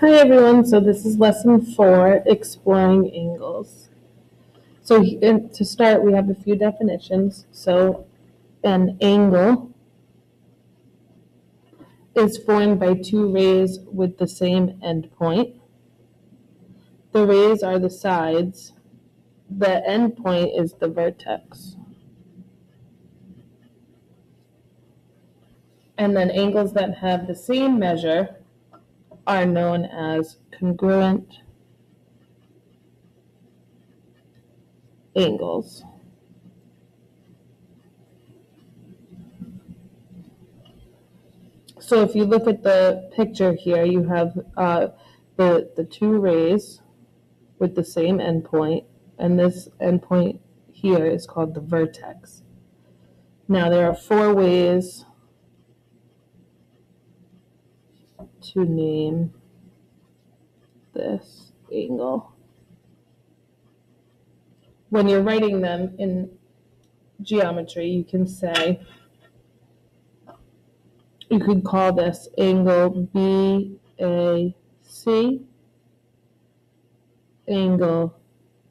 Hi everyone, so this is lesson 4, exploring angles. So to start, we have a few definitions. So an angle is formed by two rays with the same endpoint. The rays are the sides. The endpoint is the vertex. And then angles that have the same measure are known as congruent angles. So if you look at the picture here, you have the two rays with the same endpoint, and this endpoint here is called the vertex. Now there are 4 ways to name this angle. When you're writing them in geometry, you can say, you could call this angle BAC, angle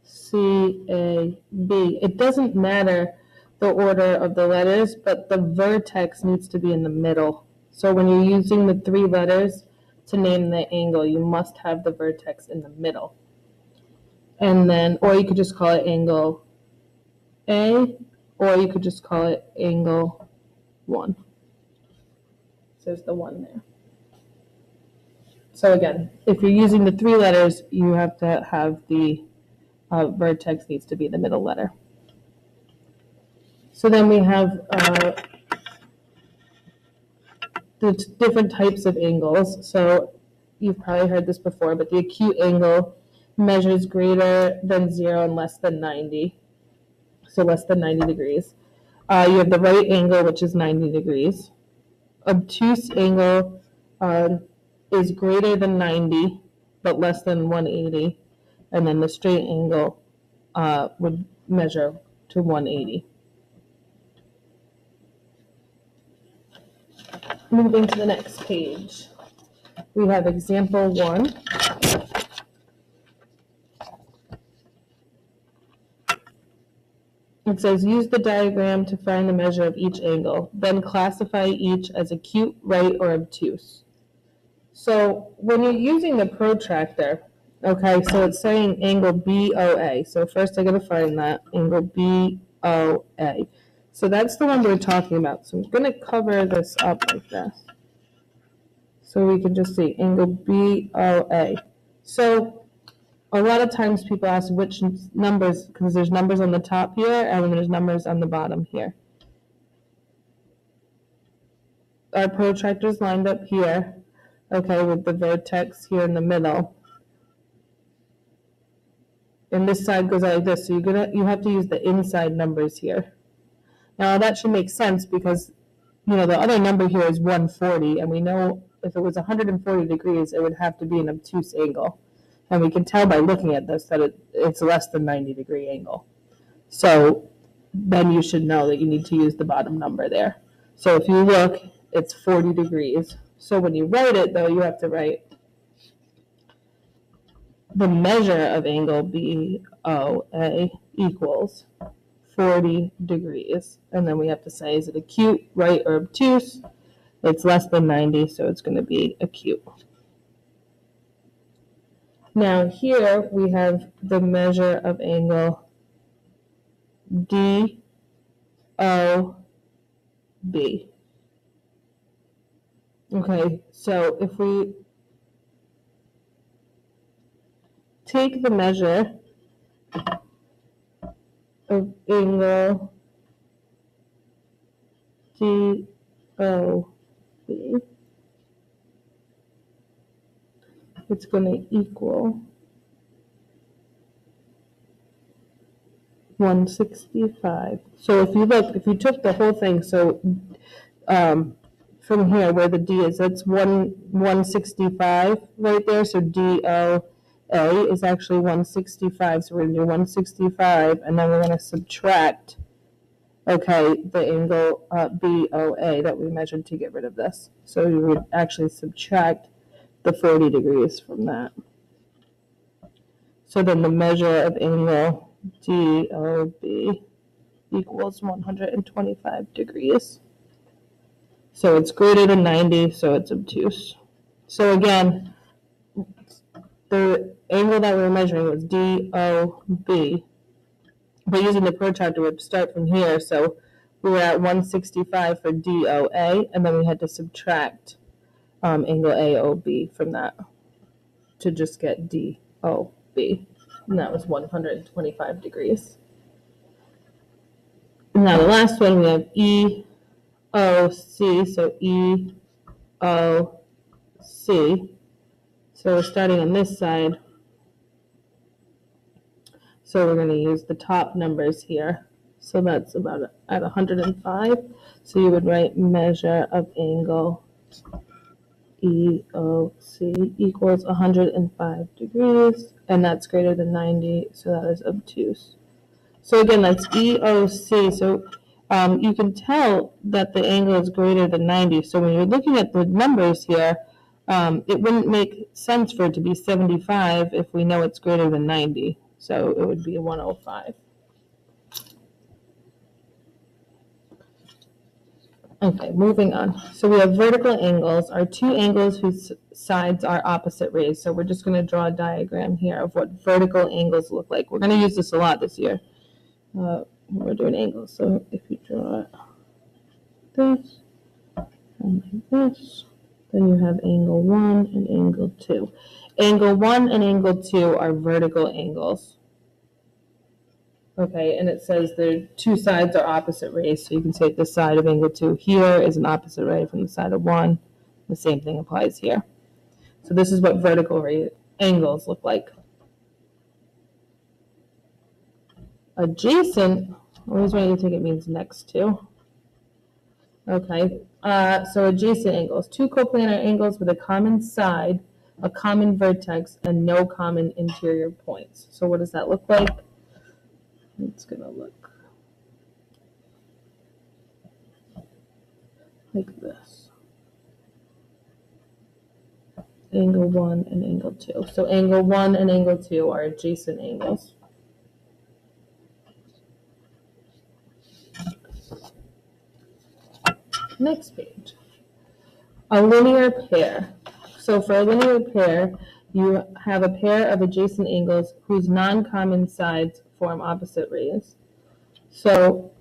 CAB. It doesn't matter the order of the letters, but the vertex needs to be in the middle. So when you're using the 3 letters to name the angle, you must have the vertex in the middle. And then, or you could just call it angle A, or you could just call it angle 1. So there's the 1 there. So again, if you're using the 3 letters, you have to have the vertex needs to be the middle letter. So then we have the different types of angles. So you've probably heard this before, but the acute angle measures greater than 0 and less than 90. So less than 90 degrees. You have the right angle, which is 90 degrees. Obtuse angle is greater than 90, but less than 180. And then the straight angle would measure to 180. Moving to the next page, we have example 1. It says, use the diagram to find the measure of each angle, then classify each as acute, right, or obtuse. So when you're using the protractor, okay, so it's saying angle BOA. So first I got to find that, angle BOA. So that's the one we're talking about. So I'm going to cover this up like this, so we can just see angle BOA. So a lot of times people ask which numbers, because there's numbers on the top here and then there's numbers on the bottom here. Our protractor is lined up here, okay, with the vertex here in the middle. And this side goes out like this, so you have to use the inside numbers here. Now that should make sense because, you know, the other number here is 140, and we know if it was 140 degrees, it would have to be an obtuse angle. And we can tell by looking at this that it's less than 90-degree angle. So then you should know that you need to use the bottom number there. So if you look, it's 40 degrees. So when you write it, though, you have to write the measure of angle BOA equals 40 degrees. And then we have to say, is it acute, right, or obtuse? It's less than 90, so it's going to be acute. Now here we have the measure of angle DOB. Okay, so if we take the measure of angle DOB, it's going to equal 165. So if you look, if you took the whole thing, so from here where the D is, that's 165 right there. So DOA is actually 165. So we're going to do 165, and then we're going to subtract, okay, the angle BOA that we measured to get rid of this. So you would actually subtract the 40 degrees from that. So then the measure of angle DOB equals 125 degrees. So it's greater than 90, so it's obtuse. So again, the angle that we were measuring was DOB. But using the protractor, we'd start from here. So we were at 165 for DOA, and then we had to subtract angle AOB from that to just get DOB. And that was 125 degrees. Now the last one, we have EOC, so EOC. So we're starting on this side. So we're going to use the top numbers here. So that's about at 105. So you would write measure of angle EOC equals 105 degrees, and that's greater than 90, so that is obtuse. So again, that's EOC. So you can tell that the angle is greater than 90. So when you're looking at the numbers here, it wouldn't make sense for it to be 75 if we know it's greater than 90. So it would be 105. Okay, moving on. So we have vertical angles are two angles whose sides are opposite rays. So we're just going to draw a diagram here of what vertical angles look like. We're going to use this a lot this year. We're doing angles. So if you draw this and like this, then you have angle 1 and angle 2. Angle 1 and angle 2 are vertical angles. Okay, and it says the two sides are opposite rays, so you can say the side of angle 2 here is an opposite ray from the side of 1. The same thing applies here. So this is what vertical angles look like. Adjacent, always want you to think it means next to. Okay, so adjacent angles, two coplanar angles with a common side, a common vertex, and no common interior points. So what does that look like? It's going to look like this. Angle 1 and angle 2. So angle 1 and angle 2 are adjacent angles. Next page. A linear pair. So for a linear pair, you have a pair of adjacent angles whose non-common sides form opposite rays. So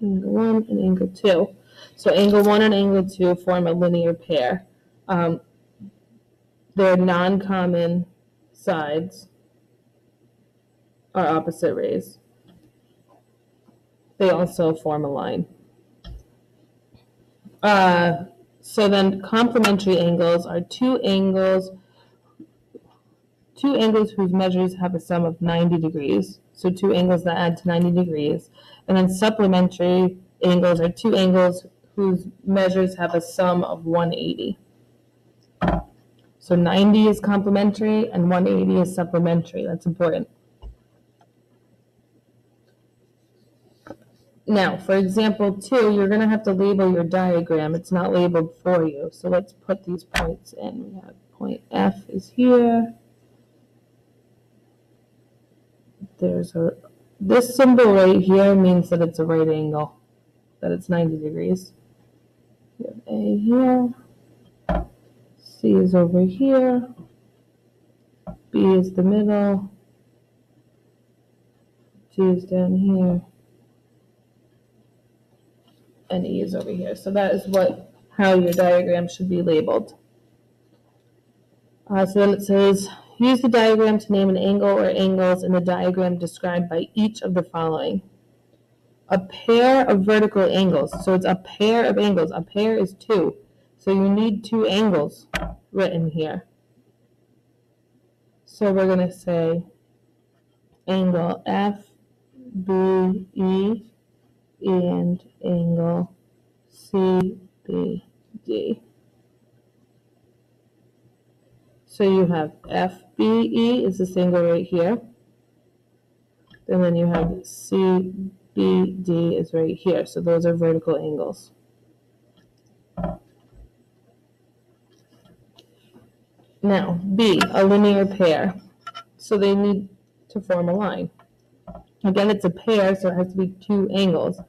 angle 1 and angle 2. So angle 1 and angle 2 form a linear pair. Their non-common sides are opposite rays. They also form a line. So then complementary angles are two angles whose measures have a sum of 90 degrees. So two angles that add to 90 degrees. And then supplementary angles are two angles whose measures have a sum of 180. So 90 is complementary and 180 is supplementary. That's important. Now, for example 2, you're going to have to label your diagram. It's not labeled for you. So let's put these points in. We have point F is here. This symbol right here means that it's a right angle, that it's 90 degrees. We have A here. C is over here. B is the middle. G is down here. And E is over here. So that is how your diagram should be labeled. So then it says, use the diagram to name an angle or angles in the diagram described by each of the following. A pair of vertical angles. So it's a pair of angles. A pair is 2. So you need 2 angles written here. So we're going to say angle FBE and angle CBD. So you have FBE is this angle right here. and then you have CBD is right here. So those are vertical angles. Now, B, a linear pair. So they need to form a line. Again, it's a pair, so it has to be two angles.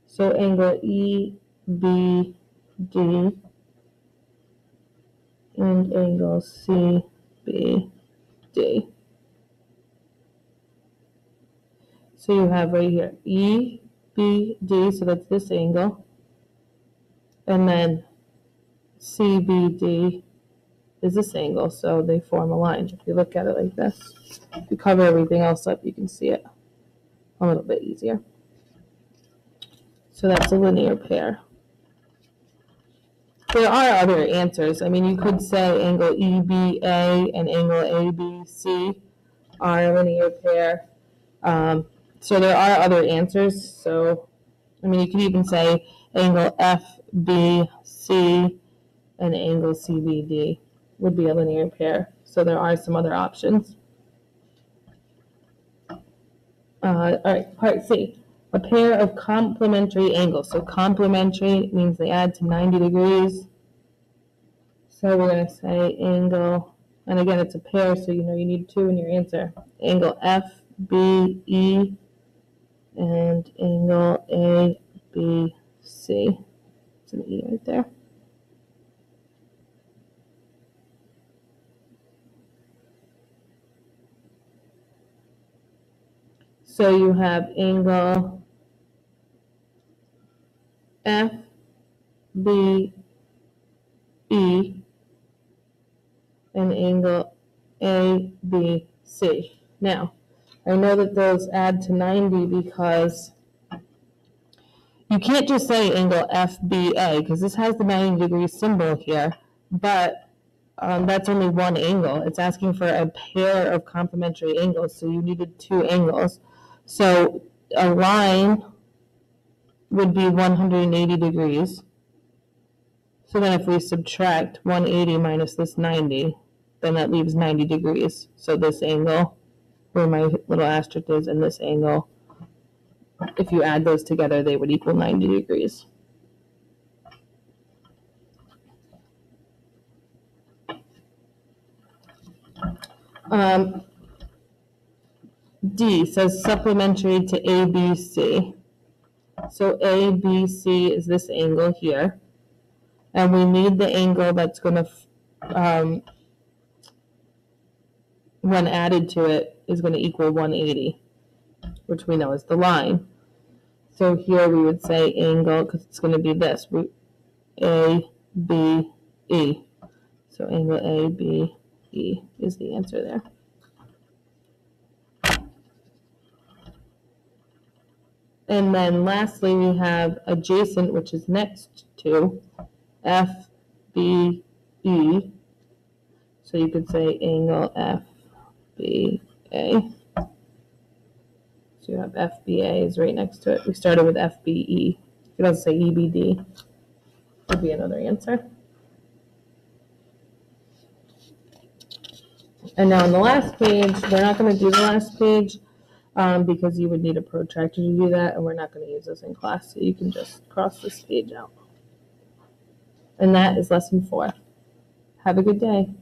So angle EBD and angle CBD. So you have right here EBD, so that's this angle, and then CBD is this angle, so they form a line. If you look at it like this, if you cover everything else up, you can see it a little bit easier. So that's a linear pair. There are other answers. I mean, you could say angle EBA and angle ABC are a linear pair. So there are other answers. So, I mean, you could even say angle FBC and angle CBD would be a linear pair. So there are some other options. All right, part C. A pair of complementary angles. So complementary means they add to 90 degrees. So we're going to say angle, and again, it's a pair, so you know you need two in your answer. Angle FBE and angle ABC. It's an E right there. So you have angle FBE and angle ABC. Now, I know that those add to 90 because you can't just say angle FBA because this has the 90 degree symbol here, but that's only one angle. It's asking for a pair of complementary angles, so you needed two angles. So a line would be 180 degrees. So then if we subtract 180 minus this 90, then that leaves 90 degrees. So this angle, where my little asterisk is, and this angle, if you add those together, they would equal 90 degrees. D says supplementary to ABC. So ABC is this angle here. And we need the angle that's going to, when added to it, is going to equal 180, which we know is the line. So here we would say angle, because it's going to be this, ABE. So angle ABE is the answer there. And then lastly, we have adjacent, which is next to FBE. So you could say angle FBA. So you have FBA is right next to it. We started with FBE. You could also say EBD. Would be another answer. And now on the last page, we're not going to do the last page because you would need a protractor to do that, and we're not going to use this in class, so you can just cross this page out. And that is lesson 4. Have a good day.